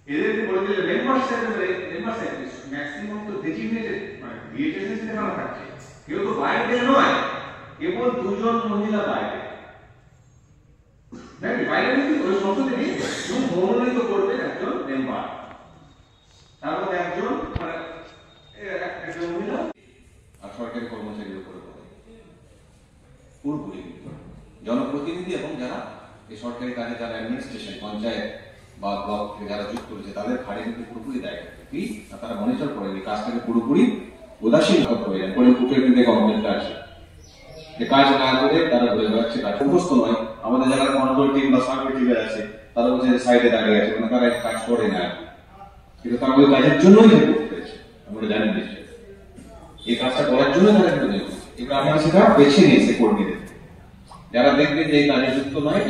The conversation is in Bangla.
এদেরকে বলে দিলে মেম্বার ম্যাক্সিমাম তো ডেজিগনেটেড মানে ডিএচএস এর সেখানে থাকছে, কেউ তো বাইরে নয়, কেবল দুজন মহিলা বাইরে, দেখি বাইরে কিন্তু ওই সংসদে নিয়ে মনোনীত করবে একজন মেম্বার, তার মধ্যে একজন মানে একজন মহিলা আর সরকারি কর্মচারীর উপরে পুরোপুরি জনপ্রতিনিধি এবং যারা এই সরকারি কাজে যারা অ্যাডমিনিস্ট্রেশন পঞ্চায়েত বা ব্লক যারা যুক্ত করেছে তাদের ঘাড়ে কিন্তু পুরোপুরি দায়িত্ব কি তারা মনিটর করে এই কাজটাকে পুরোপুরি উদাসীন করে যায় পরে উঠে কিন্তু গভর্নমেন্ট আছে যে কাজ না করে তারা ঘুরে বেড়াচ্ছে, কাজ সমস্ত নয়। আমাদের যারা কন্ট্রোল টিম বা সার্ভে টিমে আছে তারা বলছে সাইডে দাঁড়িয়ে আছে, মানে তারা কাজ করে না, কিন্তু তারা ওই কাজের জন্যই হেল্প করেছে। আমরা জানি নিশ্চয় এই কাজটা করার জন্য তারা কিন্তু এবার আমরা সেটা বেছে নিয়েছে কর্মীদের, যারা দেখবে যে এই কাজে যুক্ত নয়